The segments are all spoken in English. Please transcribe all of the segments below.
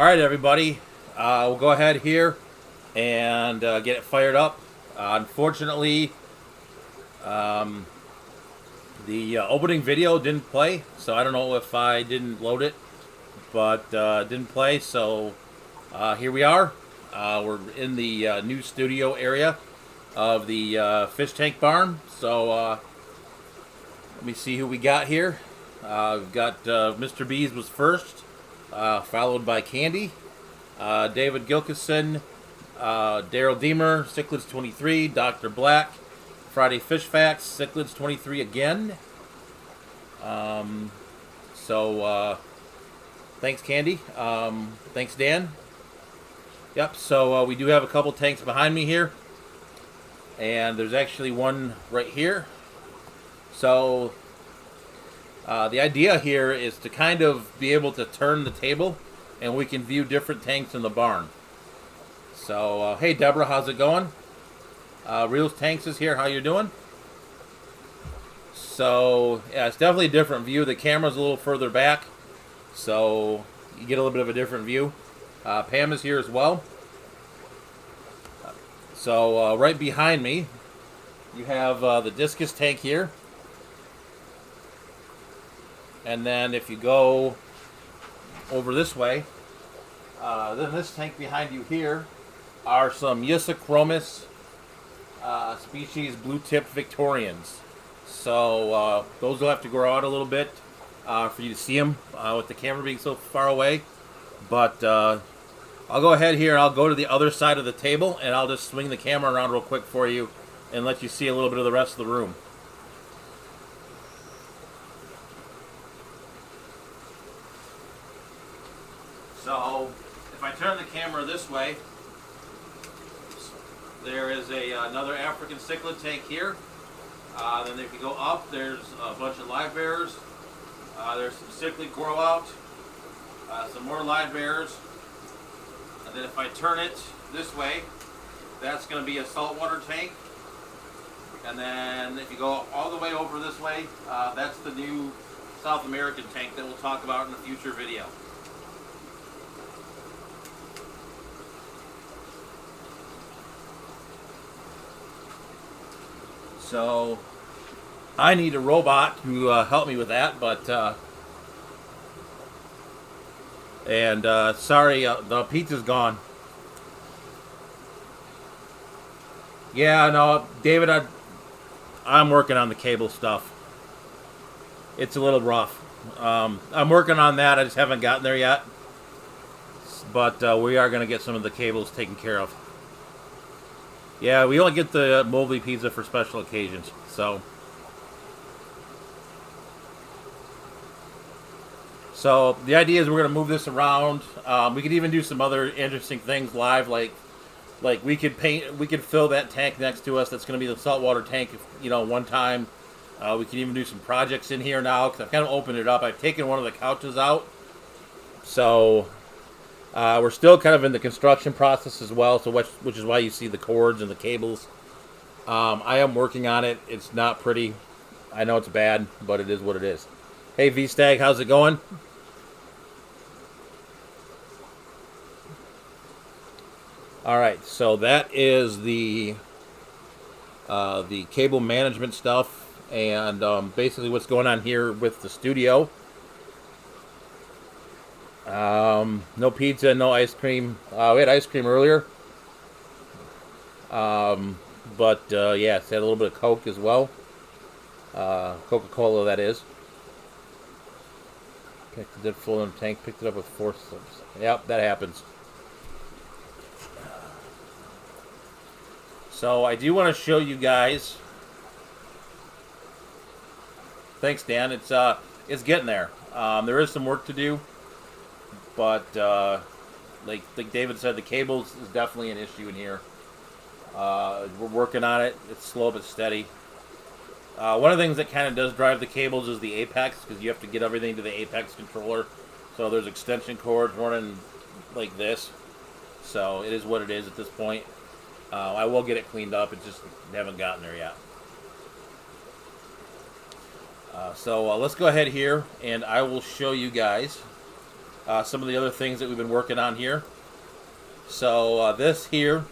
All right, everybody. We'll go ahead here and get it fired up. Unfortunately, um, the opening video didn't play, so I don't know if I didn't load it, but didn't play. So here we are. We're in the new studio area of the fish tank barn. So let me see who we got here. We've got Mr. Bees was first, followed by Candy, David Gilkison, Daryl Deemer, Cichlids 23, Dr. Black, Friday Fish Facts, Cichlids 23 again. So thanks, Candy. Thanks, Dan. Yep, so we do have a couple tanks behind me here. And there's actually one right here. So the idea here is to kind of be able to turn the table and we can view different tanks in the barn. So, hey Deborah, how's it going? Reels Tanks is here, how you doing? So, yeah, it's definitely a different view. The camera's a little further back, so you get a little bit of a different view. Pam is here as well. So, right behind me, you have the discus tank here. And then if you go over this way, then this tank behind you here are some Eusachromis species blue-tipped Victorians. So those will have to grow out a little bit for you to see them with the camera being so far away. But I'll go ahead here and I'll go to the other side of the table and I'll just swing the camera around real quick for you and let you see a little bit of the rest of the room. So if I turn the camera this way, there is another African cichlid tank here. Then if you go up, there's a bunch of live bears. There's some cichlid grow out, some more live bears. And then if I turn it this way, that's going to be a saltwater tank. And then if you go all the way over this way, that's the new South American tank that we'll talk about in a future video. So I need a robot to help me with that, but sorry, the pizza's gone. Yeah, no, David, I'm working on the cable stuff. It's a little rough. I'm working on that. I just haven't gotten there yet, but we are going to get some of the cables taken care of. Yeah, we only get the moldy pizza for special occasions, so. So the idea is we're going to move this around. We could even do some other interesting things live, like we could fill that tank next to us. That's going to be the saltwater tank, one time. We could even do some projects in here now because I've kind of opened it up. I've taken one of the couches out, so. We're still kind of in the construction process as well, so which is why you see the cords and the cables. I am working on it. It's not pretty. I know it's bad, but it is what it is. Hey, V-Stag, how's it going? All right, so that is the cable management stuff, and basically what's going on here with the studio. No pizza, no ice cream. We had ice cream earlier. But yeah, it's had a little bit of Coke as well. Coca-Cola, that is. Picked it full in the tank, picked it up with forceps. Yep, that happens. So I do want to show you guys. Thanks, Dan. It's getting there. There is some work to do. But, like David said, the cables is definitely an issue in here. We're working on it. It's slow but steady. One of the things that kind of does drive the cables is the Apex, because you have to get everything to the Apex controller. So there's extension cords running like this. So it is what it is at this point. I will get it cleaned up. It just haven't gotten there yet. So let's go ahead here, and I will show you guys. some of the other things that we've been working on here. So this here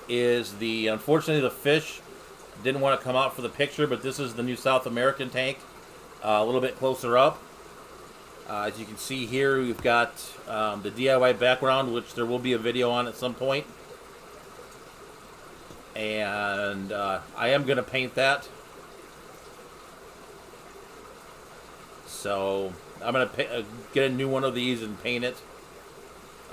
is unfortunately the fish didn't want to come out for the picture, but this is the new South American tank, a little bit closer up. As you can see here, we've got the DIY background, which there will be a video on at some point. And I am going to paint that. So I'm going to get a new one of these and paint it.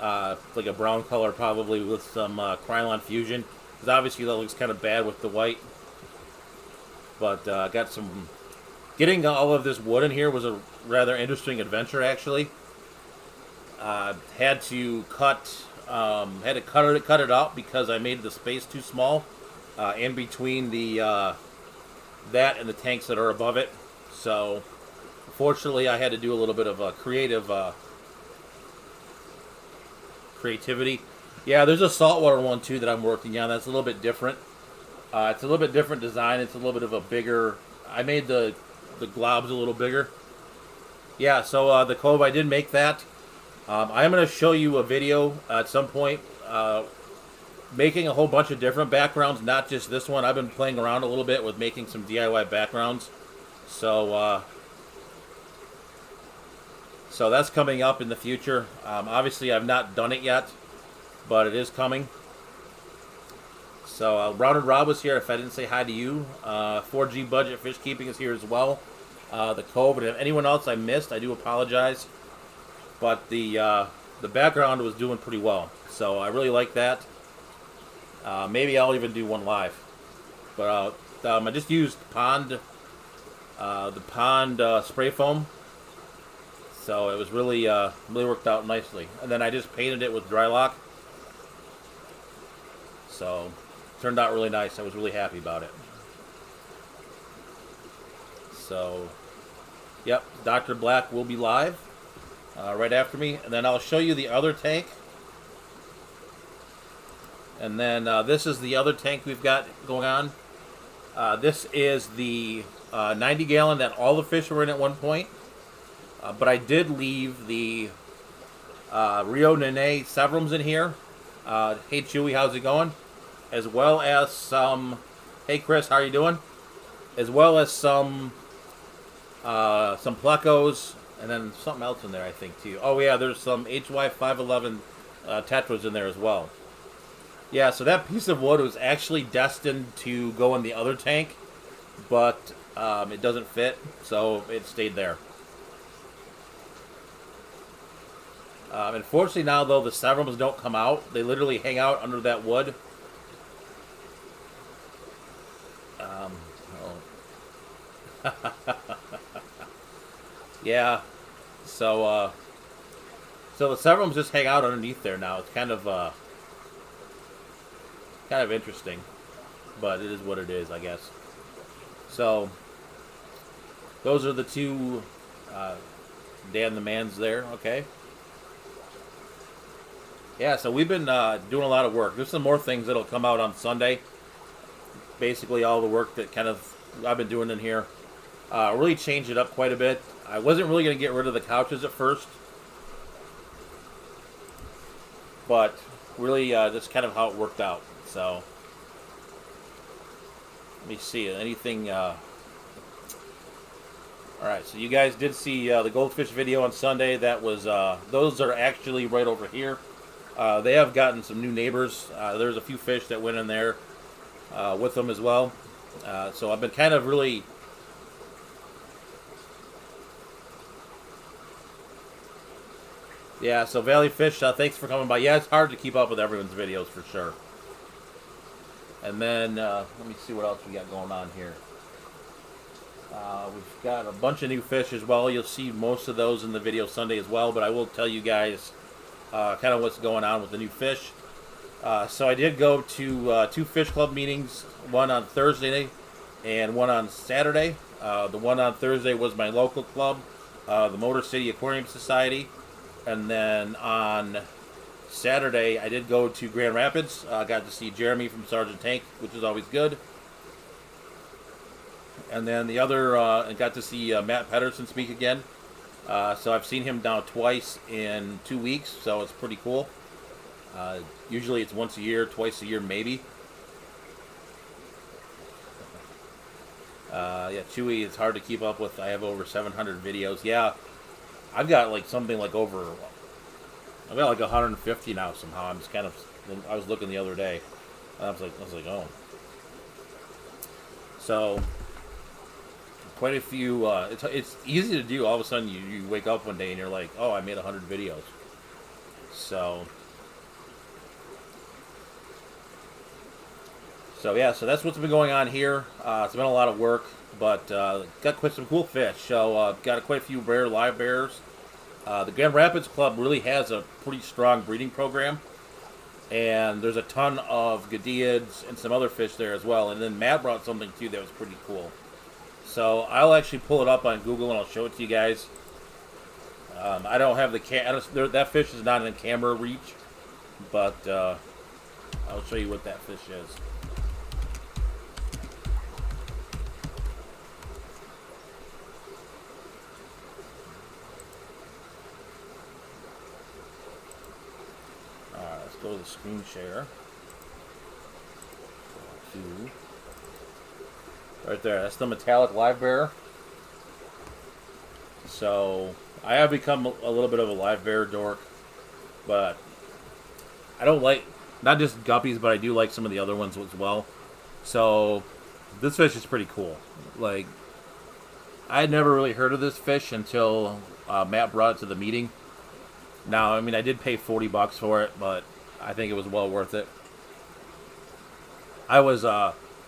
Like a brown color probably with some Krylon Fusion. Because obviously that looks kind of bad with the white. But I got some... Getting all of this wood in here was a rather interesting adventure, actually. Had to cut it out because I made the space too small in between that and the tanks that are above it. So, fortunately, I had to do a little bit of creativity. Yeah, there's a saltwater one too that I'm working on. That's a little bit different. It's a little bit different design. It's a little bit of a bigger. I made the globs a little bigger. Yeah, so the cove, I did make that. I am going to show you a video at some point making a whole bunch of different backgrounds, not just this one. I've been playing around a little bit with making some DIY backgrounds. So that's coming up in the future. Obviously, I've not done it yet, but it is coming. So Rounded Rob was here. If I didn't say hi to you, 4G Budget Fish Keeping is here as well. The Cove, and if anyone else I missed, I do apologize. But the background was doing pretty well, so I really like that. Maybe I'll even do one live. But I just used the pond spray foam, so it was really worked out nicely. And then I just painted it with Drylock, so turned out really nice. I was really happy about it. So, yep, Dr. Black will be live right after me. And then I'll show you the other tank. And then this is the other tank we've got going on. This is the 90-gallon that all the fish were in at one point. But I did leave the Rio Nene Severums in here. Hey, Chewy, how's it going? As well as some... Hey, Chris, how are you doing? As well as some plecos, and then something else in there, I think, too. Oh, yeah, there's some HY511 tetras in there as well. Yeah, so that piece of wood was actually destined to go in the other tank, but it doesn't fit, so it stayed there. Unfortunately now, though, the Severums don't come out. They literally hang out under that wood. Yeah, so the Severums just hang out underneath there now. It's kind of interesting, but it is what it is, I guess. So those are the two Dan the Mans there. Okay. Yeah, so we've been doing a lot of work. There's some more things that'll come out on Sunday. Basically all the work that I've been doing in here. Really changed it up quite a bit. I wasn't really going to get rid of the couches at first, but really that's kind of how it worked out. So let me see anything. All right, so you guys did see the goldfish video on Sunday. That was those are actually right over here. They have gotten some new neighbors. There's a few fish that went in there with them as well. So I've been kind of really... Yeah, so Valley Fish, thanks for coming by. Yeah, it's hard to keep up with everyone's videos for sure. And then, let me see what else we got going on here. We've got a bunch of new fish as well. You'll see most of those in the video Sunday as well, but I will tell you guys kind of what's going on with the new fish. So I did go to 2 fish club meetings, one on Thursday and one on Saturday. The one on Thursday was my local club, the Motor City Aquarium Society. And then on Saturday, I did go to Grand Rapids. Got to see Jeremy from Sergeant Tank, which is always good. And then the other, I got to see Matt Pedersen speak again. So I've seen him now twice in 2 weeks, so it's pretty cool. Uh, Usually it's once a year, twice a year, maybe. Yeah, Chewy, it's hard to keep up with. I have over 700 videos. Yeah, I've got like something like over. I've got like 150 now somehow. I'm just kind of. I was looking the other day. I was like, oh. So quite a few. It's easy to do. All of a sudden, you wake up one day and you're like, oh, I made 100 videos. So yeah, so that's what's been going on here. It's been a lot of work, but got quite some cool fish. So got quite a few rare live bears. The Grand Rapids Club really has a pretty strong breeding program, and there's a ton of Gadiids and some other fish there as well. And then Matt brought something too that was pretty cool. So I'll actually pull it up on Google and I'll show it to you guys. I don't have that fish is not in camera reach, but I'll show you what that fish is. Let's go to the screen share. Right there, that's the metallic live bear. So I have become a little bit of a live bear dork, but I don't like not just guppies, but I do like some of the other ones as well. So this fish is pretty cool. Like, I had never really heard of this fish until Matt brought it to the meeting. Now, I mean, I did pay $40 for it, but I think it was well worth it.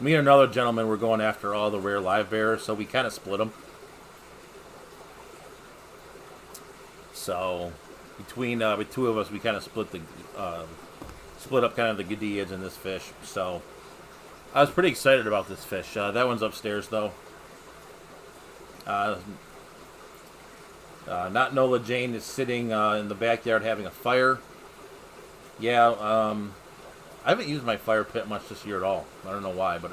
Me and another gentleman were going after all the rare live bears, so we kind of split them. So between the two of us, we kind of split up kind of the Gadiids and this fish. So I was pretty excited about this fish. That one's upstairs though. Not Nola Jane is sitting in the backyard having a fire. Yeah, I haven't used my fire pit much this year at all. I don't know why, but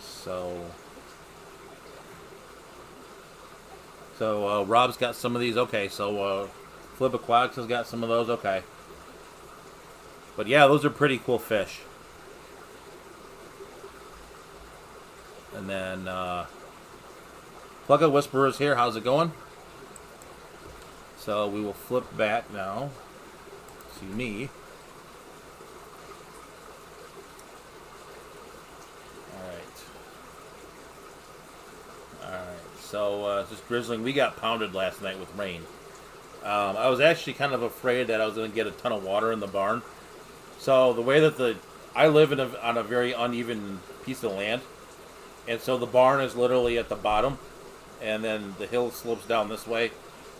so Rob's got some of these. Okay, so Flip Aquatics has got some of those. Okay, but yeah, those are pretty cool fish. And then Plugga Whisperer's here. How's it going? So we will flip back now to me. Alright, so just drizzling. We got pounded last night with rain. I was actually kind of afraid that I was going to get a ton of water in the barn. So the way that I live on a very uneven piece of land, and so the barn is literally at the bottom, and then the hill slopes down this way,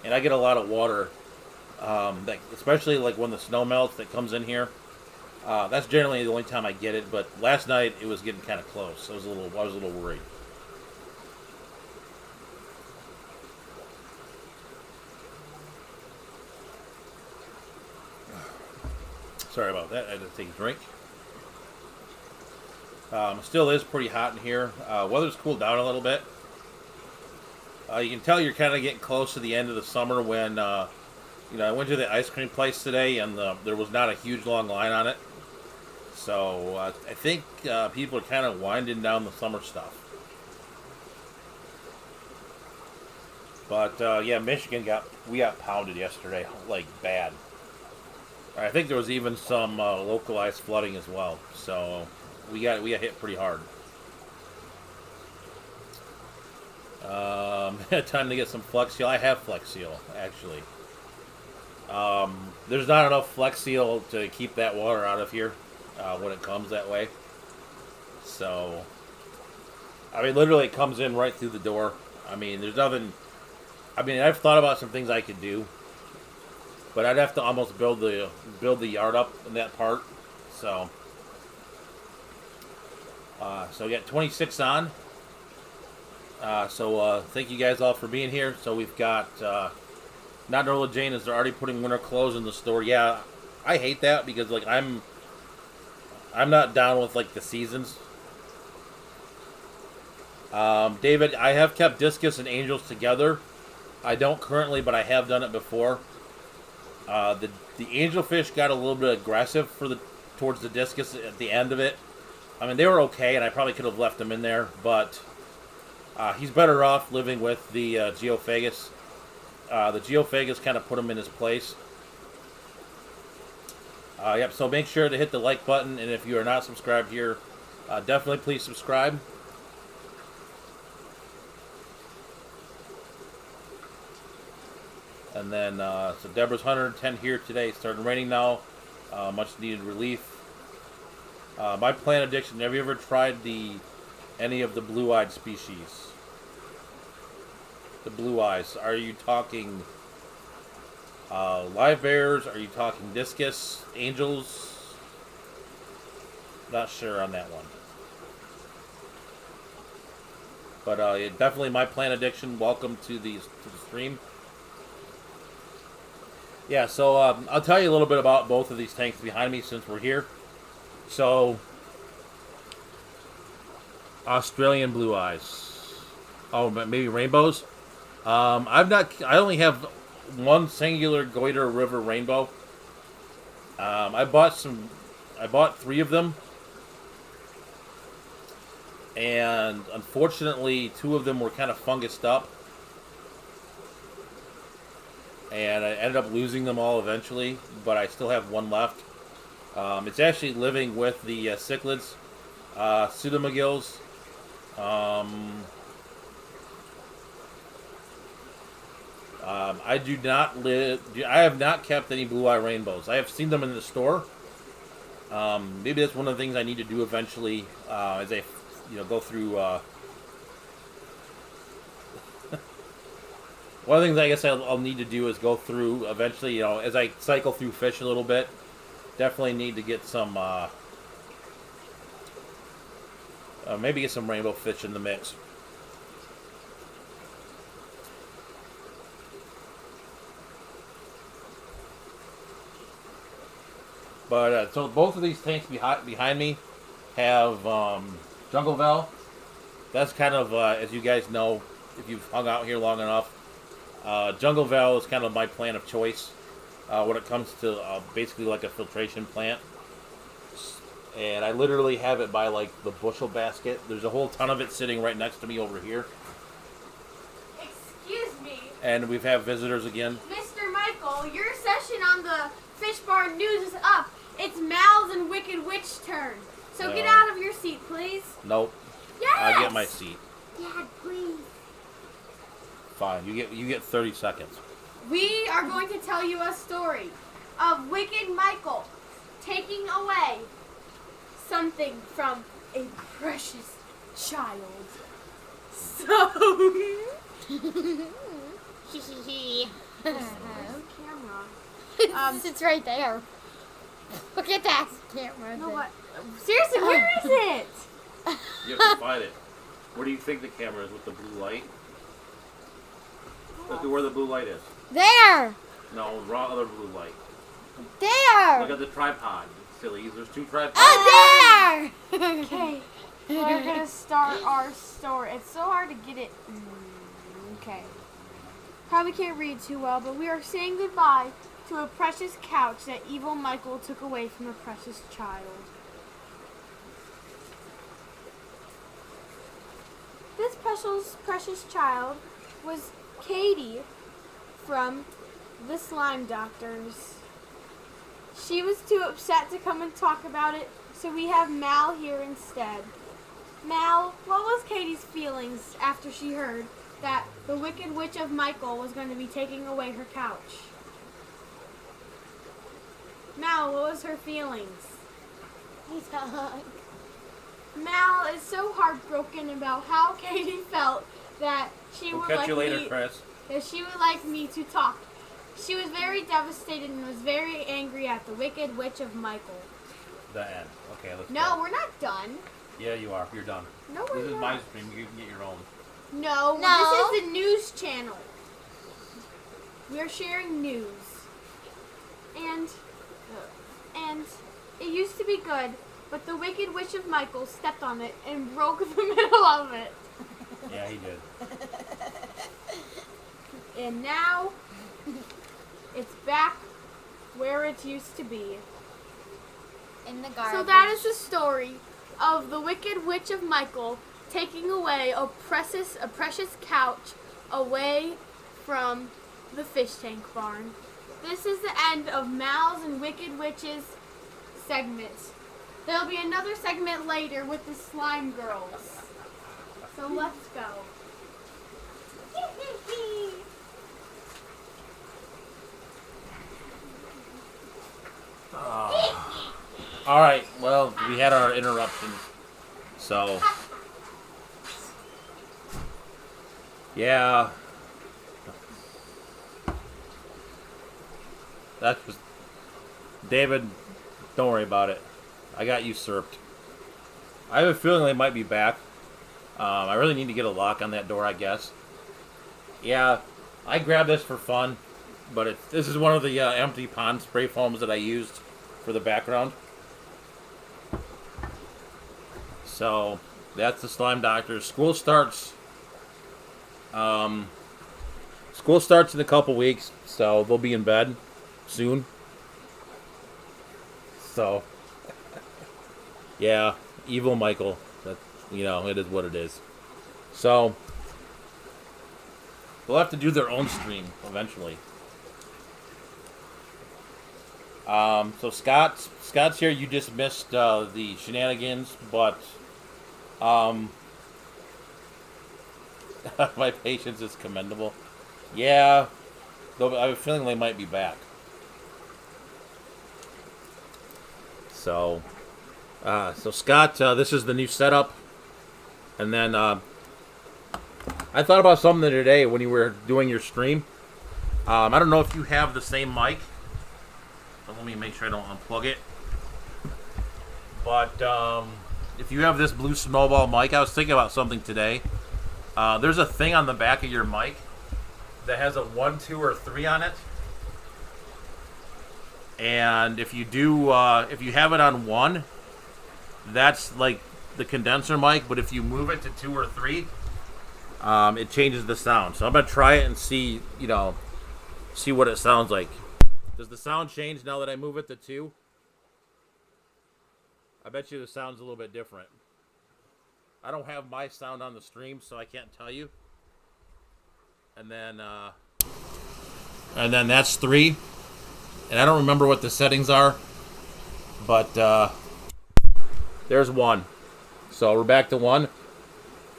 and I get a lot of water, especially like when the snow melts that comes in here. That's generally the only time I get it, but last night it was getting kind of close. I was a little worried. Sorry about that. I had to take a drink. Still is pretty hot in here. Weather's cooled down a little bit. You can tell you're kind of getting close to the end of the summer when, I went to the ice cream place today and there was not a huge long line on it. So I think people are kind of winding down the summer stuff. But yeah, Michigan we got pounded yesterday, like bad. I think there was even some localized flooding as well. So we got hit pretty hard. Time to get some Flex Seal. I have Flex Seal actually. There's not enough Flex Seal to keep that water out of here when it comes that way. So, I mean, literally, it comes in right through the door. I mean, there's nothing. I mean, I've thought about some things I could do, but I'd have to almost build the yard up in that part. So, we got 26 on. So thank you guys all for being here. So we've got Not Nola Jane is they're already putting winter clothes in the store. Yeah, I hate that because like I'm not down with like the seasons. David, I have kept discus and angels together. I don't currently, but I have done it before. The angelfish got a little bit aggressive towards the discus at the end of it. I mean, they were okay, and I probably could have left them in there, but he's better off living with the Geophagus. The Geophagus kind of put him in his place. Yep, so make sure to hit the like button, and if you are not subscribed here, definitely please subscribe. And then, so Deborah's 110 here today. It's starting raining now. Much needed relief. My plant addiction. Have you ever tried any of the blue-eyed species? The blue eyes. Are you talking live bears? Are you talking discus? Angels? Not sure on that one. But definitely my plant addiction. Welcome to the stream. Yeah, so I'll tell you a little bit about both of these tanks behind me since we're here. So, Australian blue eyes. Oh, maybe rainbows. I only have one singular Goiter River rainbow. I bought 3 of them, and unfortunately, 2 of them were kind of fungused up. And I ended up losing them all eventually, but I still have one left. It's actually living with the cichlids, pseudomagills. I do not live. I have not kept any blue-eye rainbows. I have seen them in the store. Maybe that's one of the things I need to do eventually, as I, go through. One of the things I guess I'll need to do is go through eventually, as I cycle through fish a little bit. Definitely need to get some, maybe get some rainbow fish in the mix. But, so both of these tanks behind me have Jungle Val. That's kind of, as you guys know, if you've hung out here long enough, Jungle Val is kind of my plant of choice when it comes to basically like a filtration plant. And I literally have it by like the bushel basket. There's a whole ton of it sitting right next to me over here. Excuse me. And we've had visitors again. Mr. Michael, your session on the Fish Bar News is up. It's Mal's and Wicked Witch turn. So get out of your seat, please. Nope. Yes! I get my seat. Dad, please. Fine. You get 30 seconds. We are going to tell you a story of Wicked Michael taking away something from a precious child. So... camera. It's right there. Look at that camera. No, what? Seriously, where is it? You have to find it. Where do you think the camera is with the blue light? Look at where the blue light is. There! No, wrong other blue light. There! Look at the tripod. Silly. There's 2 tripods. Oh, there! Okay, we're gonna start our story. It's so hard to get it. Okay. Probably can't read too well, but we are saying goodbye to a precious couch that evil Michael took away from a precious child. This precious child was Katie from the Slime Doctors. She was too upset to come and talk about it, so we have Mal here instead. Mal, what was Katie's feelings after she heard that the Wicked Witch of Michael was going to be taking away her couch? Mal, what was her feelings? Mal is so heartbroken about how Katie felt that she would Catch you later, me, Chris. that she would like me to talk. She was very devastated and was very angry at the Wicked Witch of Michael. The end. Okay, let's No, go. we're not done. Yeah, you are. You're done. No, we're This is not. my stream. You can get your own. No, No. this is the news channel. We are sharing news. And it used to be good, but the Wicked Witch of Michael stepped on it and broke the middle of it. Yeah, he did. And now it's back where it used to be. In the garbage. So that is the story of the Wicked Witch of Michael taking away a precious couch away from the fish tank barn. This is the end of Mal's and Wicked Witch's segment. There'll be another segment later with the Slime Girls. So let's go. All right. Well, we had our interruptions, so yeah. That was David. Don't worry about it. I got usurped. I have a feeling they might be back. I really need to get a lock on that door, I guess. Yeah, I grabbed this for fun, but this is one of the empty pond spray foams that I used for the background. So that's the Slime Doctor. School starts. School starts in a couple weeks, so they'll be in bed soon. So, yeah, evil Michael. That, it is what it is. So they'll have to do their own stream eventually. So Scott's here. You just missed the shenanigans, but my patience is commendable. Yeah, though I have a feeling they might be back. So Scott, this is the new setup, and then I thought about something today when you were doing your stream. I don't know if you have the same mic. So let me make sure I don't unplug it. But if you have this blue snowball mic, I was thinking about something today. There's a thing on the back of your mic that has a 1, 2, or 3 on it. And if you have it on 1, that's like the condenser mic. But if you move it to 2 or 3, it changes the sound. So I'm gonna try it and see what it sounds like. Does the sound change now that I move it to 2? I bet you the sound's a little bit different. I don't have my sound on the stream, so I can't tell you. And then that's 3. And I don't remember what the settings are, but there's 1. So we're back to 1.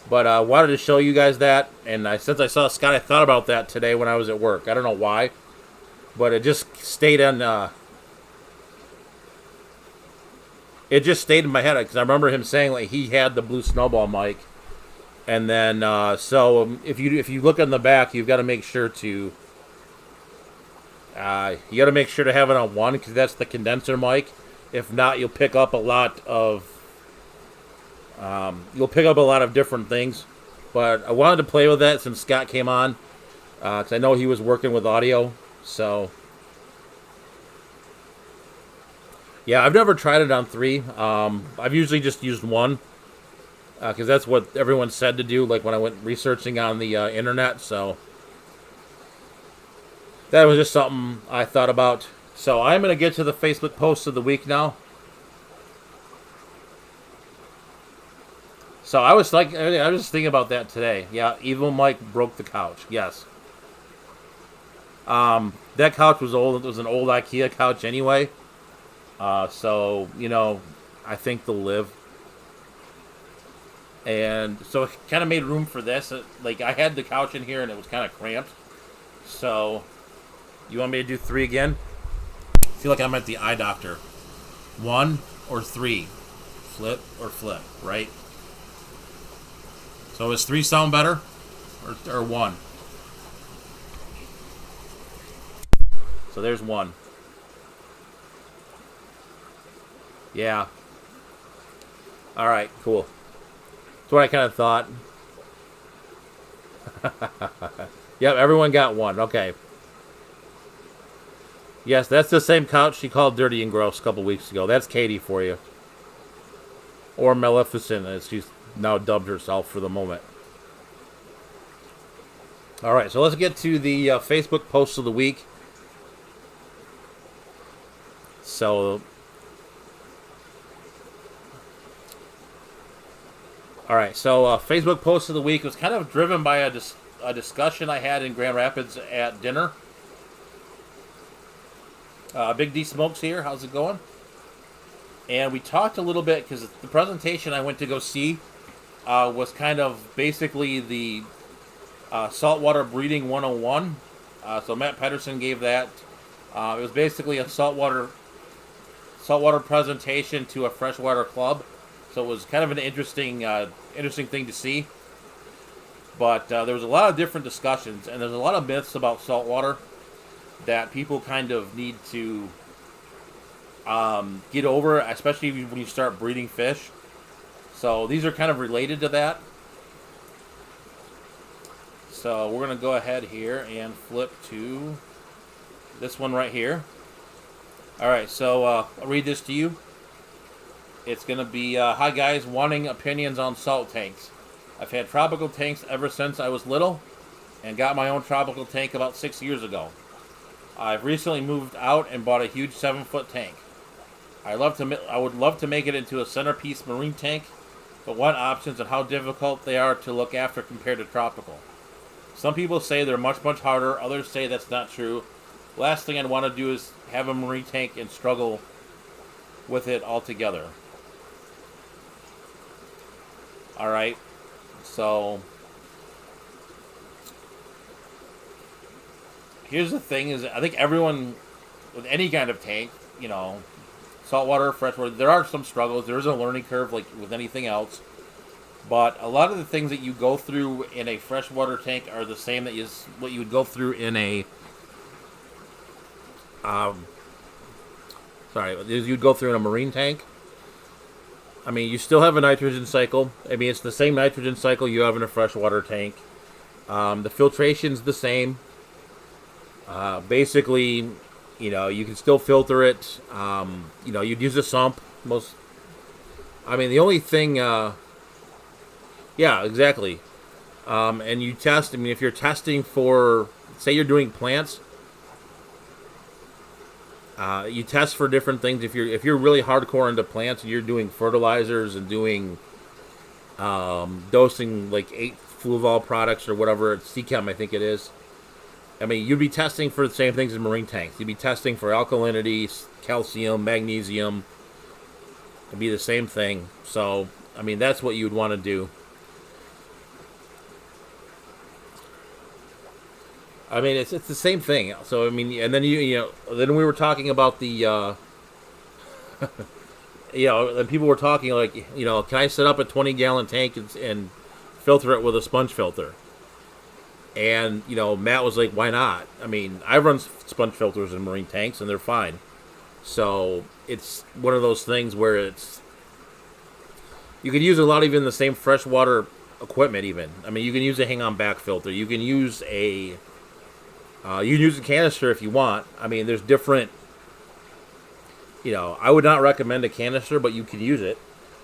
But I wanted to show you guys that, and since I saw Scott, I thought about that today when I was at work. I don't know why, but it just stayed in. It just stayed in my head because I remember him saying like he had the blue snowball mic, and then if you look on the back, you've got to make sure to. You got to make sure to have it on 1 because that's the condenser mic. If not, you'll pick up a lot of different things. But I wanted to play with that since Scott came on because I know he was working with audio. So yeah, I've never tried it on 3. I've usually just used 1 because that's what everyone said to do. Like when I went researching on the internet, so. That was just something I thought about. So I'm going to get to the Facebook post of the week now. So I was just thinking about that today. Yeah, Evil Mike broke the couch. Yes. That couch was old. It was an old IKEA couch anyway. So, I think they'll live. And so it kind of made room for this. Like I had the couch in here and it was kind of cramped. So... You want me to do 3 again? I feel like I'm at the eye doctor. 1 or 3. Flip or flip, right? So does 3 sound better? Or 1? So there's 1. Yeah. Alright, cool. That's what I kind of thought. Yep, everyone got 1. Okay. Yes, that's the same couch she called dirty and gross a couple weeks ago. That's Katie for you. Or Maleficent, as she's now dubbed herself for the moment. All right, so let's get to the Facebook post of the week. So, all right, so Facebook post of the week was kind of driven by a discussion I had in Grand Rapids at dinner. Big D Smokes here. How's it going? And we talked a little bit because the presentation I went to go see was kind of basically the saltwater breeding 101. So Matt Pedersen gave that. It was basically a saltwater presentation to a freshwater club. So it was kind of an interesting thing to see. But there was a lot of different discussions, and there's a lot of myths about saltwater that people kind of need to get over, especially when you start breeding fish. So these are kind of related to that. So we're going to go ahead here and flip to this one right here. All right, so I'll read this to you. It's going to be, hi guys, wanting opinions on salt tanks. I've had tropical tanks ever since I was little and got my own tropical tank about 6 years ago. I've recently moved out and bought a huge 7-foot tank. I would love to make it into a centerpiece marine tank, but want options on how difficult they are to look after compared to tropical. Some people say they're much, much harder. Others say that's not true. Last thing I'd want to do is have a marine tank and struggle with it altogether. All right. So here's the thing: is I think everyone with any kind of tank, saltwater, freshwater, there are some struggles. There is a learning curve, like with anything else. But a lot of the things that you go through in a freshwater tank are the same that is what you would go through in a you'd go through in a marine tank. I mean, you still have a nitrogen cycle. I mean, it's the same nitrogen cycle you have in a freshwater tank. The filtration's the same. Basically, you can still filter it. You'd use a sump. The only thing, yeah, exactly. And you test, if you're testing for, say you're doing plants, you test for different things. If you're really hardcore into plants and you're doing fertilizers and doing dosing like 8 Fluval products or whatever, CChem I think it is. You'd be testing for the same things as marine tanks. You'd be testing for alkalinity, calcium, magnesium. It'd be the same thing. So, that's what you'd want to do. It's the same thing. So, and then then we were talking about the, then people were talking like, can I set up a 20-gallon tank and filter it with a sponge filter? And, Matt was like, why not? I run sponge filters in marine tanks, and they're fine. So, it's one of those things where you could use a lot of even the same freshwater equipment even. You can use a hang-on back filter. You can use a canister if you want. There's different, I would not recommend a canister, but you could use it.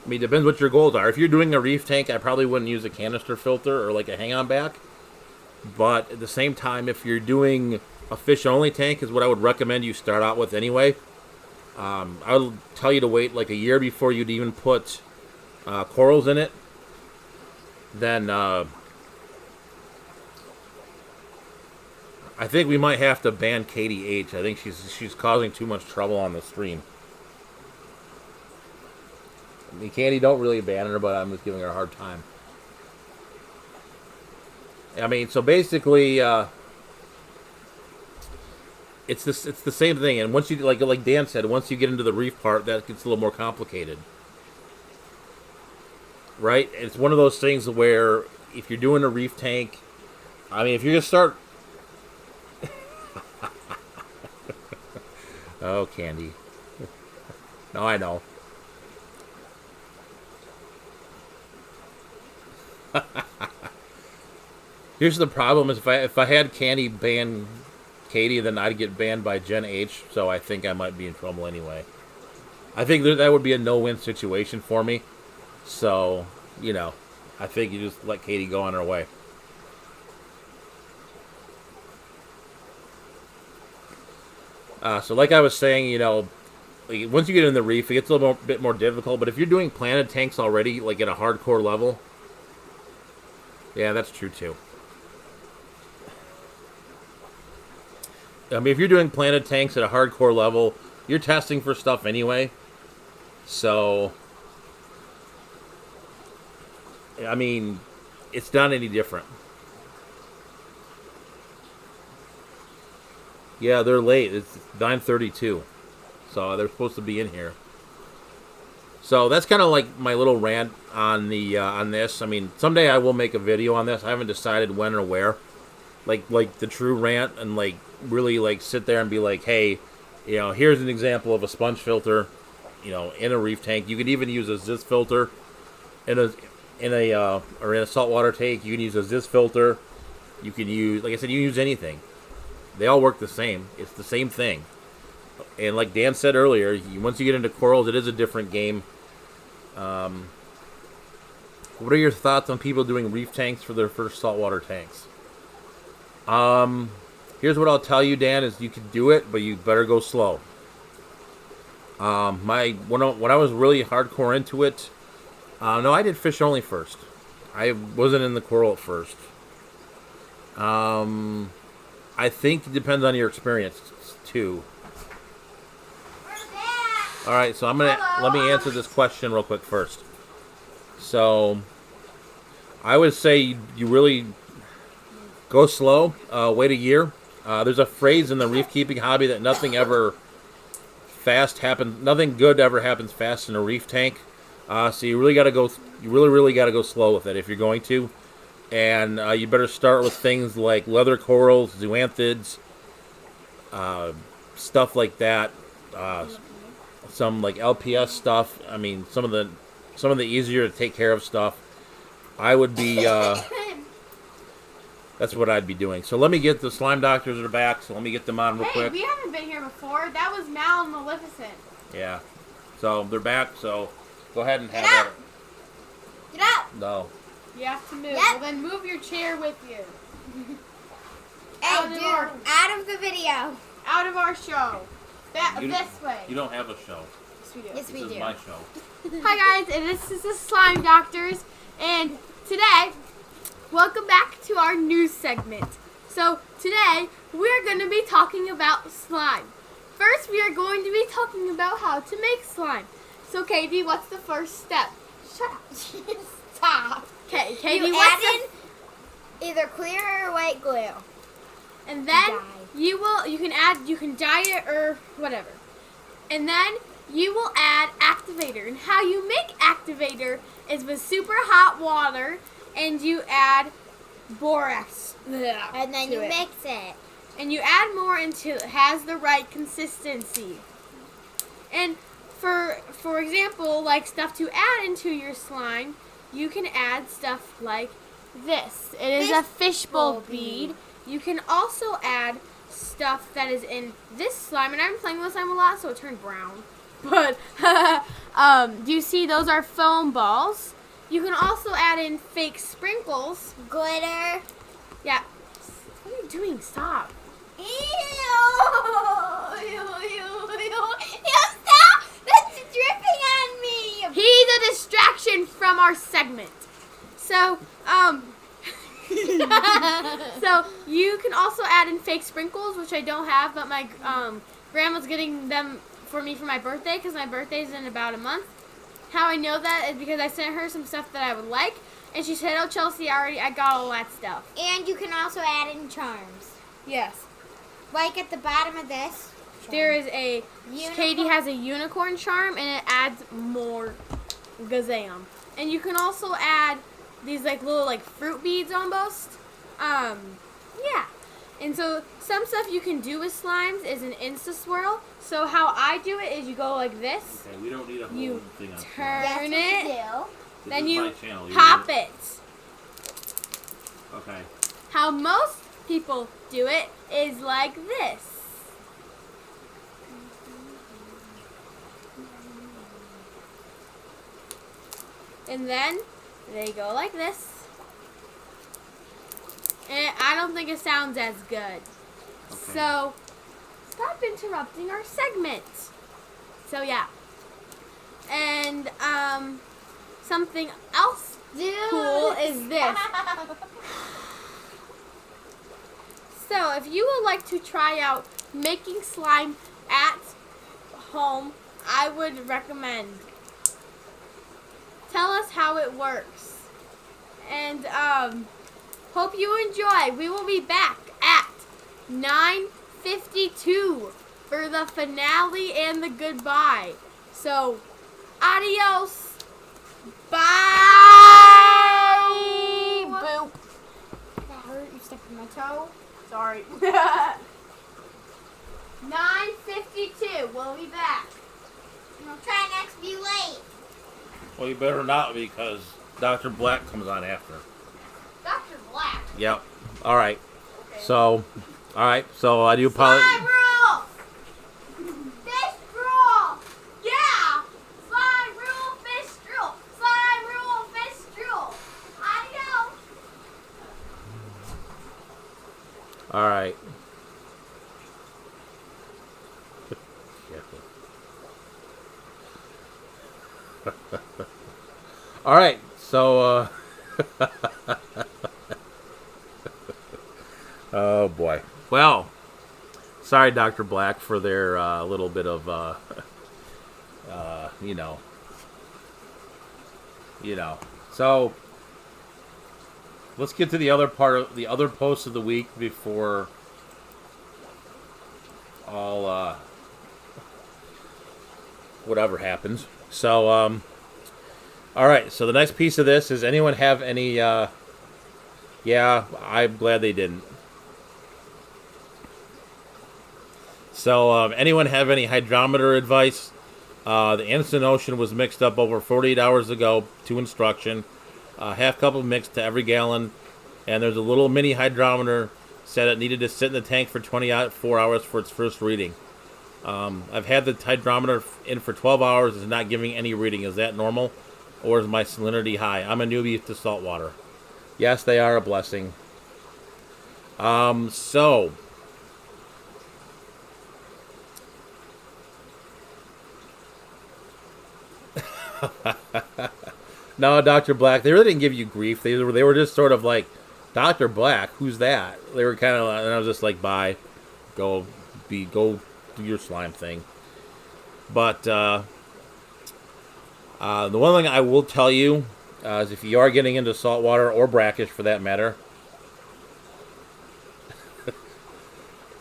It depends what your goals are. If you're doing a reef tank, I probably wouldn't use a canister filter or like a hang-on back. But at the same time, if you're doing a fish-only tank is what I would recommend you start out with anyway. I would tell you to wait like a year before you'd even put corals in it. Then I think we might have to ban Katie H. I think she's causing too much trouble on the stream. Candy, don't really ban her, but I'm just giving her a hard time. So basically, it's the same thing. And once you like Dan said, once you get into the reef part, that gets a little more complicated, right? It's one of those things where if you're doing a reef tank, if you're gonna start, oh, Candy, no, I know. Here's the problem: is if I had Candy ban Katie, then I'd get banned by Jen H. So I think I might be in trouble anyway. I think that would be a no-win situation for me. So I think you just let Katie go on her way. So like I was saying, like once you get in the reef, it gets a little bit more difficult. But if you're doing planted tanks already, like at a hardcore level, yeah, that's true too. I mean, if you're doing planted tanks at a hardcore level, you're testing for stuff anyway. So, I mean, it's not any different. Yeah, they're late. It's 9:32, so they're supposed to be in here. So that's kind of like my little rant on the on this. I mean, someday I will make a video on this. I haven't decided when or where. Like the true rant and like really like sit there and be like, hey, here's an example of a sponge filter, in a reef tank. You could even use a Ziz filter in a saltwater tank. You can use a Ziz filter. You can use, like I said, you can use anything. They all work the same. It's the same thing. And like Dan said earlier, once you get into corals, it is a different game. What are your thoughts on people doing reef tanks for their first saltwater tanks? Here's what I'll tell you, Dan, is you can do it, but you better go slow. When I was really hardcore into it, no, I did fish only first. I wasn't in the coral at first. I think it depends on your experience too. All right, so let me answer this question real quick first. So, I would say you really go slow. Wait a year. There's a phrase in the reef keeping hobby that nothing good ever happens fast in a reef tank. So you really gotta go. You really gotta go slow with it if you're going to. And you better start with things like leather corals, zoanthids, stuff like that. Some like LPS stuff. I mean, some of the easier to take care of stuff. I would be. That's what I'd be doing. So let me get the slime doctors are back. So let me get them on real quick. We haven't been here before. That was Mal and Maleficent. Yeah. So they're back. So go ahead and have Get that. up. Get up. No. You have to move. Yep. Well, then move your chair with you. Hey, dude, out of the video. Out of our show. This way. You don't have a show. Yes, we do. Yes, we This is do. my show. Hi guys, and this is the Slime Doctors, and today, welcome back to our news segment. So today, we're going to be talking about slime. First, we are going to be talking about how to make slime. So Katie, what's the first step? Shut up. Stop. Okay, Katie, You what's add in either clear or white glue. and then Dye. you can dye it or whatever. And then you will add activator. And how you make activator is with super hot water, and you add borax. And then to you it. mix it. And you add more until it has the right consistency. And for example, like stuff to add into your slime, you can add stuff like this. It is a fishbowl bead. You can also add stuff that is in this slime, and I've been playing with slime a lot, so it turned brown. But do you see those are foam balls? You can also add in fake sprinkles. Glitter. Yeah. What are you doing? Stop. Ew. Stop! That's dripping on me. He's a distraction from our segment. So, so you can also add in fake sprinkles, which I don't have, but my grandma's getting them for me for my birthday, because my birthday's in about a month. How I know that is because I sent her some stuff that I would like, and she said, "Oh, Chelsea, I got all that stuff." And you can also add in charms. Yes. Like at the bottom of this. There is a Unicorn. Katie has a unicorn charm, and it adds more gazam. And you can also add these like little like fruit beads almost. Yeah. And so some stuff you can do with slimes is an Insta swirl. So how I do it is you go like this, Okay, we don't need a whole you thing on turn That's what it, we do. This then is you my channel. You pop do it. Okay. How most people do it is like this. And then they go like this. And I don't think it sounds as good. Okay. So stop interrupting our segment. So yeah. And something else cool is this. So if you would like to try out making slime at home, I would recommend. Tell us how it works. And hope you enjoy. We will be back at 9:52 for the finale and the goodbye. So, adios. Bye. Boop. That hurt. You stepped on my toe. Sorry. 9:52. We'll be back. We'll try next to be late. Well, you better not because Dr. Black comes on after. Dr. Black. Yep. All right. Okay. So, all right. So I do apologize. Slime rule! Fish rule! Yeah! Slime rule, fish rule! Slime rule, fish rule! Adios! All right. All right. So, oh boy. Well, sorry, Dr. Black, for their little bit of, you know. So, let's get to the other part of the other post of the week before all whatever happens. So, all right. So the next piece of this is anyone have any? Yeah, I'm glad they didn't. So, anyone have any hydrometer advice? The Anderson Ocean was mixed up over 48 hours ago to instruction. Half cup of mix to every gallon. And there's a little mini hydrometer said it needed to sit in the tank for 24 hours for its first reading. I've had the hydrometer in for 12 hours. It's not giving any reading. Is that normal? Or is my salinity high? I'm a newbie to salt water. Yes, they are a blessing. So... No, Dr. Black, they really didn't give you grief. They were just sort of like, Dr. Black, who's that? They were kind of, and I was just like, bye, go do your slime thing. But the one thing I will tell you is if you are getting into saltwater or brackish for that matter,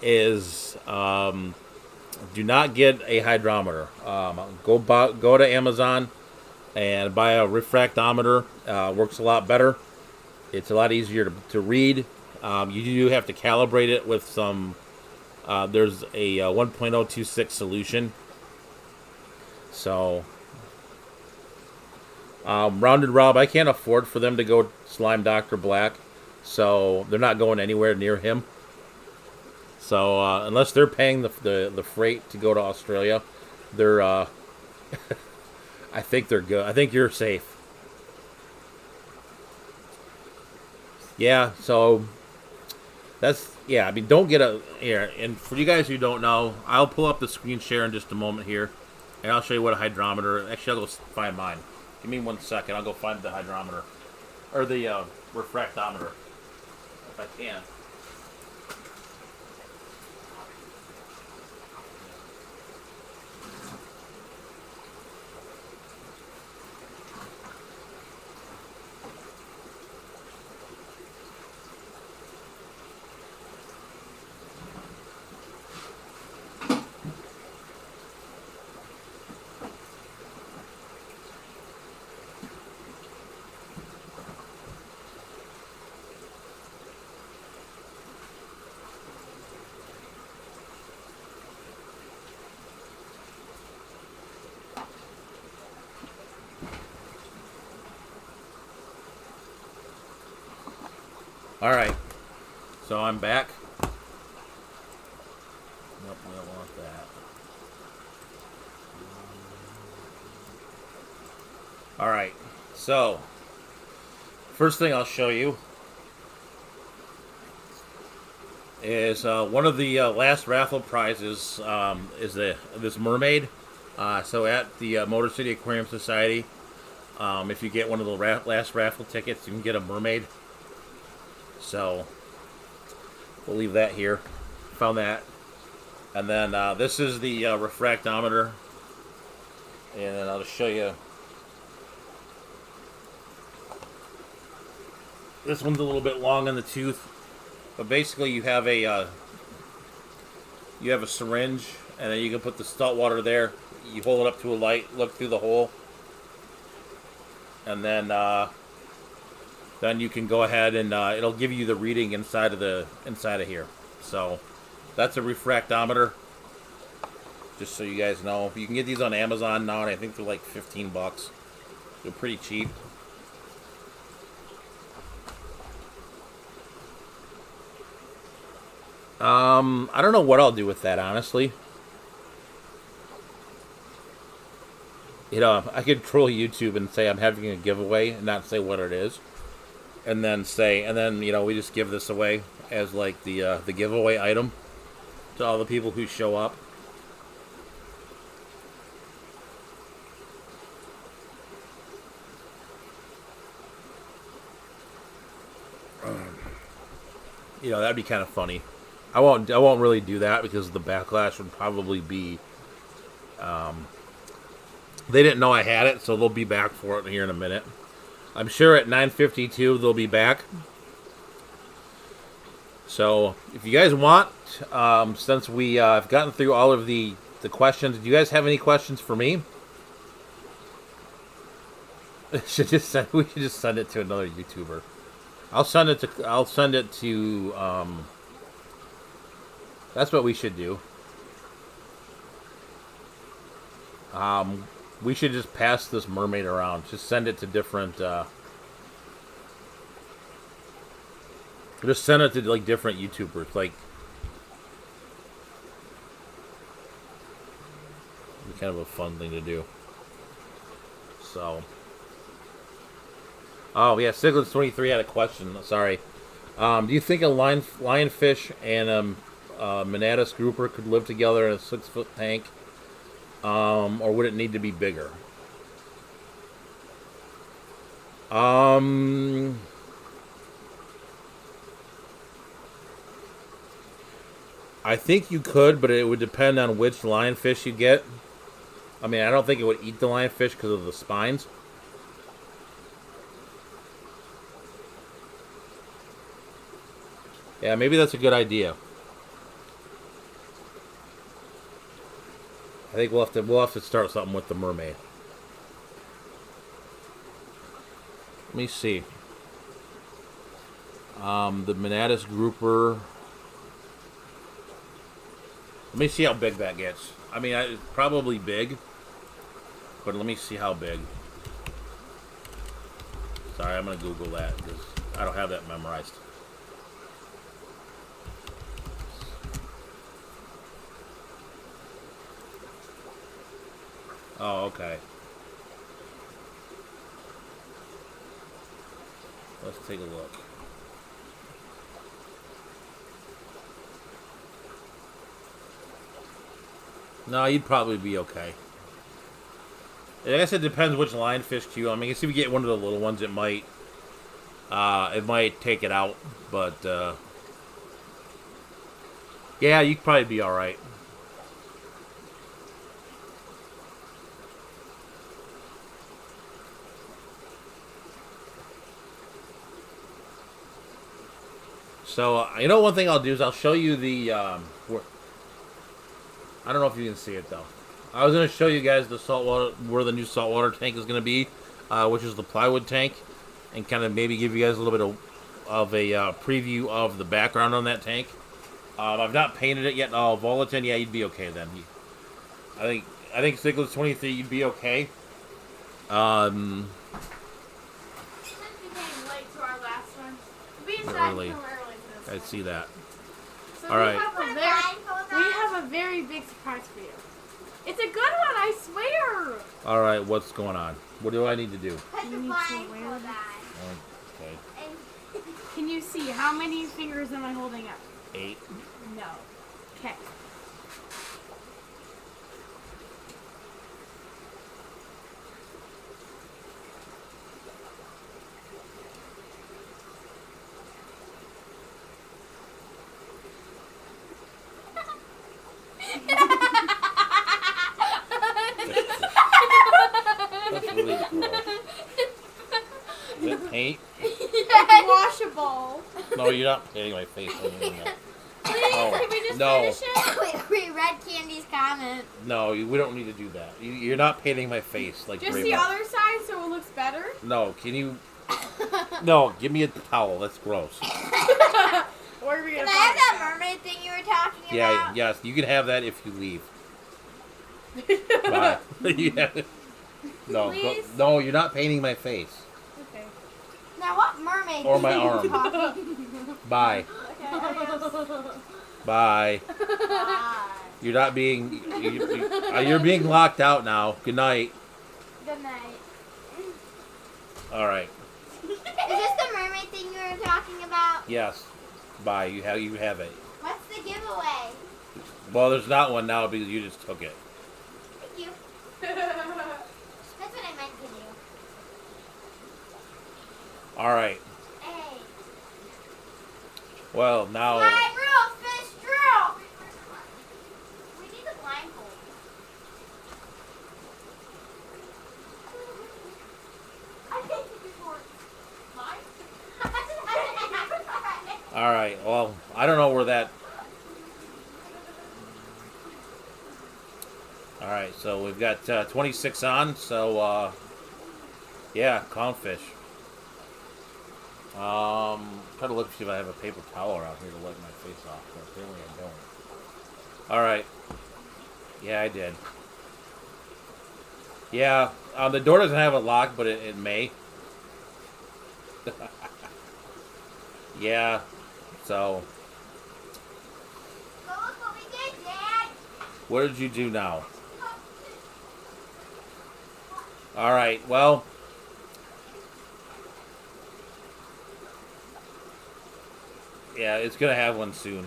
is do not get a hydrometer. Go to Amazon and buy a refractometer. Works a lot better. It's a lot easier to read. You do have to calibrate it with some. There's a 1.026 solution. So, Rounded Rob, I can't afford for them to go slime Dr. Black, so they're not going anywhere near him. So unless they're paying the freight to go to Australia, they're I think they're good. I think you're safe. Yeah, so that's I mean, don't get a here. And for you guys who don't know, I'll pull up the screen share in just a moment here, and I'll show you what a hydrometer. Actually, I'll go find mine. Give me 1 second. I'll go find the hydrometer or the refractometer if I can. All right, so I'm back. Nope, we don't want that. All right, so first thing I'll show you is one of the last raffle prizes is this mermaid. So at the Motor City Aquarium Society, if you get one of the last raffle tickets, you can get a mermaid. So we'll leave that here. Found that. And then this is the refractometer. And then I'll just show you. This one's a little bit long in the tooth. But basically you have a syringe, and then you can put the salt water there. You hold it up to a light, look through the hole. And then you can go ahead and it'll give you the reading inside of here. So that's a refractometer. Just so you guys know, you can get these on Amazon now, and I think they're like $15. They're pretty cheap. I don't know what I'll do with that, honestly. You know, I could troll YouTube and say I'm having a giveaway and not say what it is. And then you know, we just give this away as like the giveaway item to all the people who show up. You know, that'd be kind of funny. I won't really do that because the backlash would probably be they didn't know I had it, so they'll be back for it here in a minute. I'm sure at 9:52 they'll be back. So if you guys want, since we have gotten through all of the questions, do you guys have any questions for me? We should just send it to another YouTuber. I'll send it to that's what we should do. We should just pass this mermaid around. Just send it to different just send it to like different YouTubers. Like, it'd be kind of a fun thing to do. So, oh yeah, Siglins23 had a question. Sorry. Do you think a lionfish and Manatus grouper could live together in a 6-foot tank, or would it need to be bigger? I think you could, but it would depend on which lionfish you get. I mean, I don't think it would eat the lionfish because of the spines. Yeah, maybe that's a good idea. I think we'll have to start something with the mermaid. Let me see. The Manatus grouper. Let me see how big that gets. I mean, it's probably big, but let me see how big. Sorry, I'm gonna Google that because I don't have that memorized. Oh, okay. Let's take a look. No, you'd probably be okay. I guess it depends which lionfish too. I mean, if you get one of the little ones, it might take it out. But yeah, you'd probably be all right. So, you know, one thing I'll do is I'll show you the, I don't know if you can see it, though. I was going to show you guys the saltwater, where the new saltwater tank is going to be, which is the plywood tank, and kind of maybe give you guys a little bit of a preview of the background on that tank. I've not painted it yet. Oh, Volatin, yeah, you'd be okay then. I think Siglins23, you'd be okay. Since we came late to our last one, we decided to Early. come early for this I one. see that. So All right. we have a very big surprise for you. It's a good one, I swear. All right, what's going on? What do I need to do? You need to wear that. Okay. Can you see how many fingers am I holding up? 8. No. Okay. That's really gross. Is it paint? It's washable. No, you're not painting my face. Please, No. can we just No. finish it? We read Candy's comment. No, we don't need to do that. You're not painting my face like Just Grey the Mountain. other side so it looks better. No, can you? No, give me a towel. That's gross. Where are we Can gonna I have find that mermaid thing you were talking Yeah, about? yes, you can have that if you leave. that? Bye. Yeah. No, go, Please? no, you're not painting my face. Okay. Now what mermaid Or my thing are you arm. talking? Bye. Okay, adios. Bye. Bye. You're not being. You're being locked out now. Good night. Good night. All right. Is this the mermaid thing you were talking about? Yes. Bye. You have it. What's the giveaway? Well, there's not one now because you just took it. Thank you. That's what I meant to do. All right. Hey. Well, now. Fly, rule, fish, drill. We need the blindfold. I think it before. Mine? All right. Well, I don't know where that. All right. So we've got 26 on. So yeah, clownfish. Try to look to see if I have a paper towel around here to wipe my face off. But apparently I don't. All right. Yeah, I did. Yeah, the door doesn't have a lock, but it may. Yeah. So, Go look what we did, Dad. what did you do now? All right. Well. Yeah, it's gonna have one soon.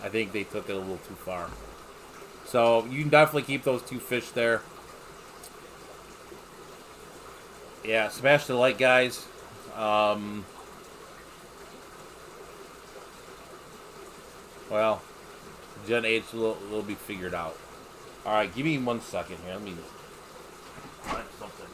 I think they took it a little too far. So you can definitely keep those 2 fish there. Yeah, smash the like, guys. Well, Gen 8 will be figured out. All right, give me 1 second here. Let me find something.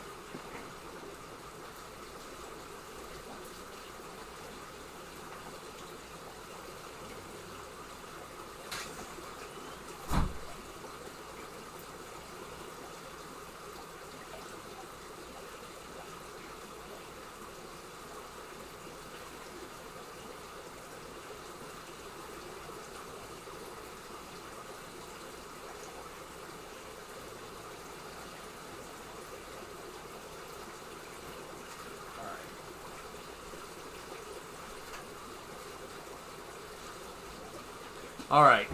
All right,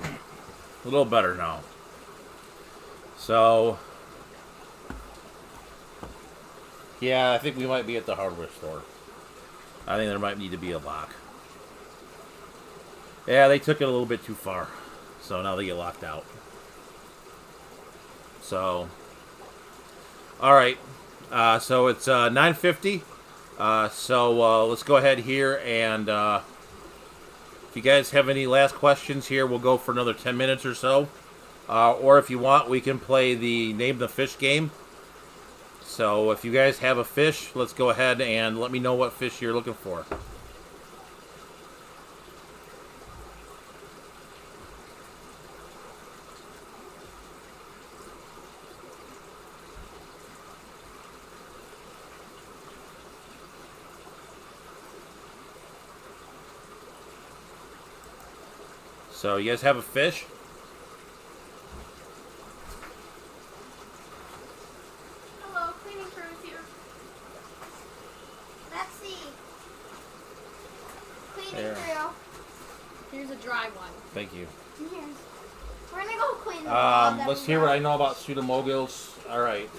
a little better now. So, yeah, I think we might be at the hardware store. I think there might need to be a lock. Yeah, they took it a little bit too far, so now they get locked out. So, all right, so it's 9:50. So let's go ahead here and. If you guys have any last questions here, we'll go for another 10 minutes or so. Or if you want, we can play the Name the Fish game. So if you guys have a fish, let's go ahead and let me know what fish you're looking for. So you guys have a fish? Hello, cleaning crew is here. Let's see. Cleaning There. crew. Here's a dry one. Thank you. Here's. We're gonna go clean the wall. Let's hear what I know about pseudomogils. All right.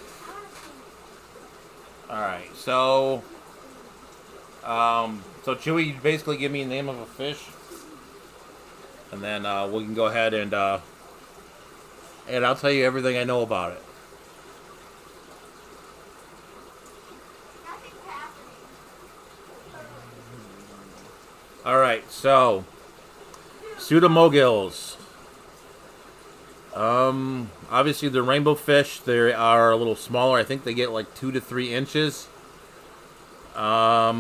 All right. So, so Chewy, you basically give me the name of a fish. and then we can go ahead and I'll tell you everything I know about it. Nothing's happening. All right, so pseudomogils. Obviously the rainbow fish, they are a little smaller. I think they get like 2 to 3 inches. I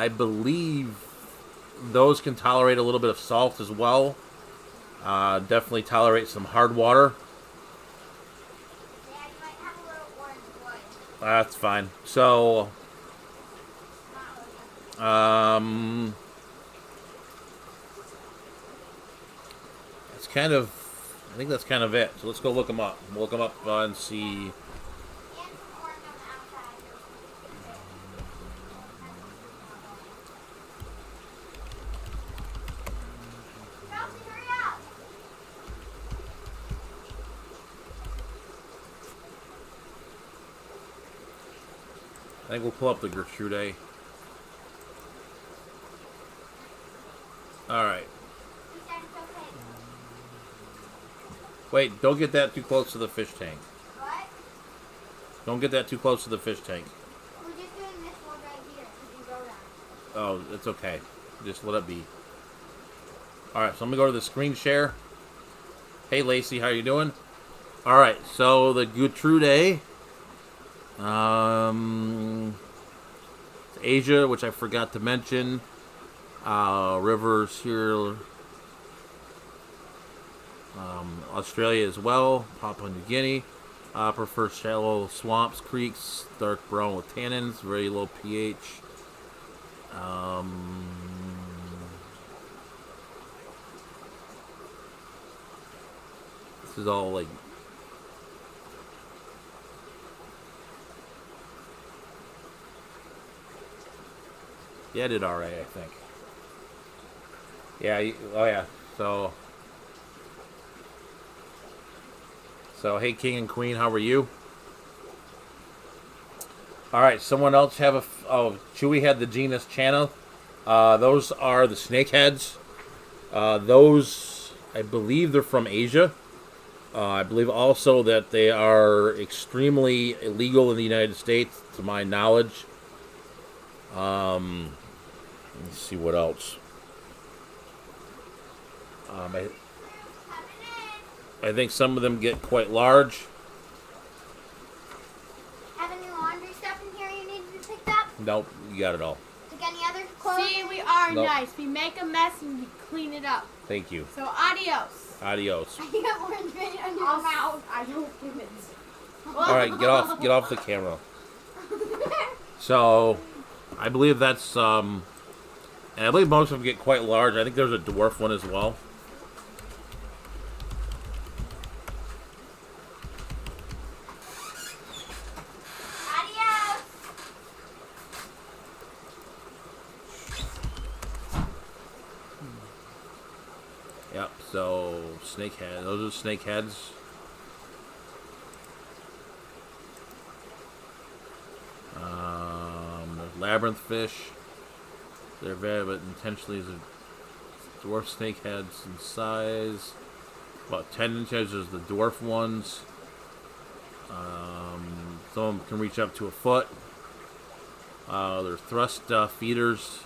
believe those can tolerate a little bit of salt as well. Definitely tolerate some hard water. Dad, you might have a little orange wood. That's fine. So, it's kind of, I think that's kind of it. So let's go look them up. We'll look them up and see. And some orange on the outside. Chelsea, hurry up. I think we'll pull up the Gertrude. All right. He said it's okay. Wait, don't get that too close to the fish tank. What? Don't get that too close to the fish tank. We're just doing this one right here. Because you wrote on it. Oh, it's okay. Just let it be. All right, so I'm gonna go to the screen share. Hey, Lacey, how you doing? All right, so the Gertrude, Asia, which I forgot to mention. Rivers here. Australia as well. Papua New Guinea. Prefers shallow swamps, creeks, dark brown with tannins, very low pH. This is all like I did alright, I think. Yeah, oh yeah. So hey, King and Queen, how are you? All right, someone else have oh, Chewy had the genus Channa. Those are the snakeheads. Those, I believe they're from Asia. I believe also that they are extremely illegal in the United States, to my knowledge. Let's see what else. I think some of them get quite large. Have any laundry stuff in here you needed to pick up? Nope, you got it all. Like any other clothes? See, we are Nope. nice. We make a mess and we clean it up. Thank you. So adios. Adios. You got orange paint on your mouth. I don't give it. All right, get off the camera. So, I believe that's and I believe most of them get quite large. I think there's a dwarf one as well. Adios. Yep. So snakehead. Those are snakeheads. There's labyrinth fish. They're very, but intentionally is a dwarf snakeheads in size. About 10 inches is the dwarf ones. Some of them can reach up to a foot. They're thrust feeders.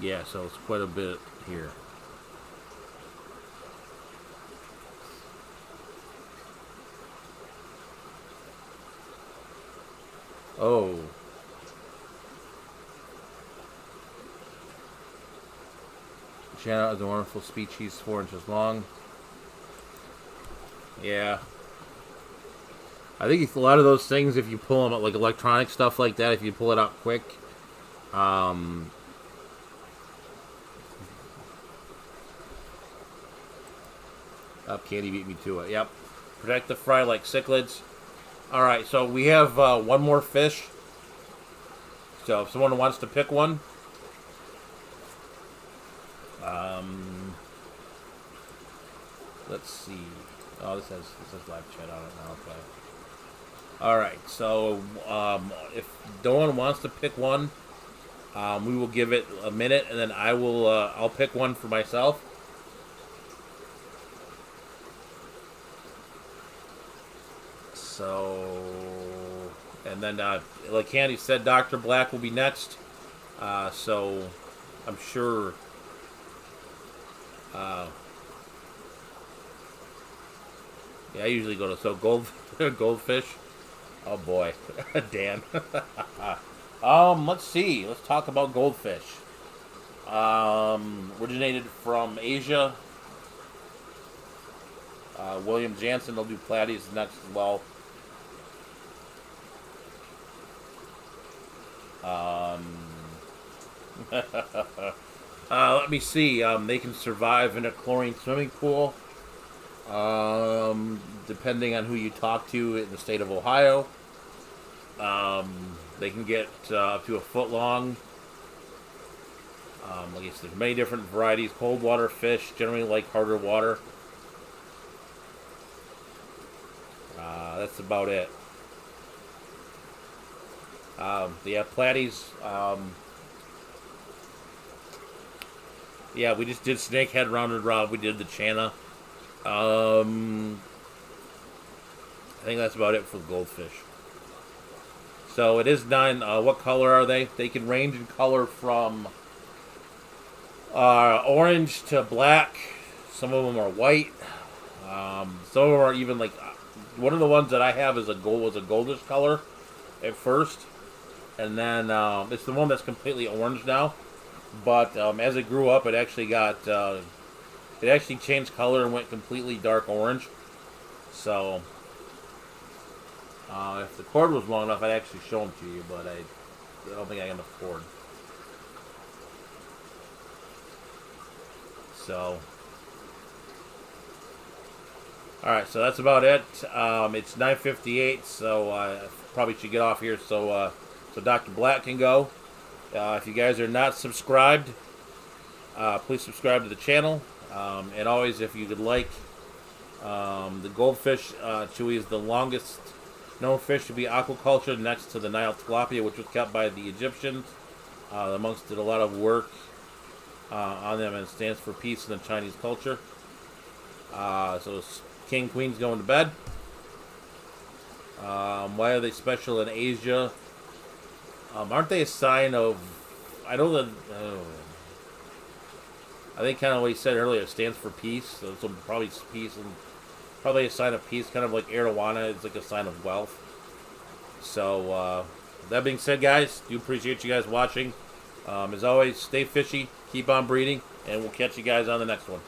Yeah, so it's quite a bit here. Oh. Channa is a wonderful species, 4 inches long. Yeah. I think a lot of those things, if you pull them out, like electronic stuff like that, if you pull it out quick, up, Candy beat me to it. Yep. Protect the fry like cichlids. Alright, so we have one more fish. So if someone wants to pick one. Let's see. Oh, this says live chat on it now. Okay. Alright, so if no one wants to pick one, We will give it a minute, and then I'll pick one for myself. So, and then like Candy said, Dr. Black will be next. So I'm sure. Yeah, I usually go to goldfish. Oh boy, Dan. Let's see. Let's talk about goldfish. Originated from Asia. William Jansen, they'll do platies next as well. Let me see. They can survive in a chlorine swimming pool. Depending on who you talk to in the state of Ohio. They can get up to a foot long. I guess there's many different varieties. Cold water fish generally like harder water. That's about it. Yeah, platies. Yeah, we just did snakehead, rounded rod. We did the Chana. I think that's about it for goldfish. So it is 9. What color are they? They can range in color from orange to black. Some of them are white. Some of them are even like one of the ones that I have is was a goldish color at first, and then it's the one that's completely orange now. But as it grew up, it actually changed color and went completely dark orange. So if the cord was long enough, I'd actually show them to you, but I don't think I have enough cord. So, all right, so that's about it. It's 9:58, so I probably should get off here so Dr. Black can go. If you guys are not subscribed, please subscribe to the channel. And always, if you could like the goldfish, Chewy is the longest known fish to be aquaculture next to the Nile tilapia, which was kept by the Egyptians. The monks did a lot of work on them, and it stands for peace in the Chinese culture. So king, queen's going to bed. Why are they special in Asia? Aren't they a sign of... I know that... I think kind of what he said earlier, it stands for peace. So probably peace and probably a sign of peace, kind of like arowana is like a sign of wealth. So that being said, guys, do appreciate you guys watching. As always, stay fishy, keep on breeding, and we'll catch you guys on the next one.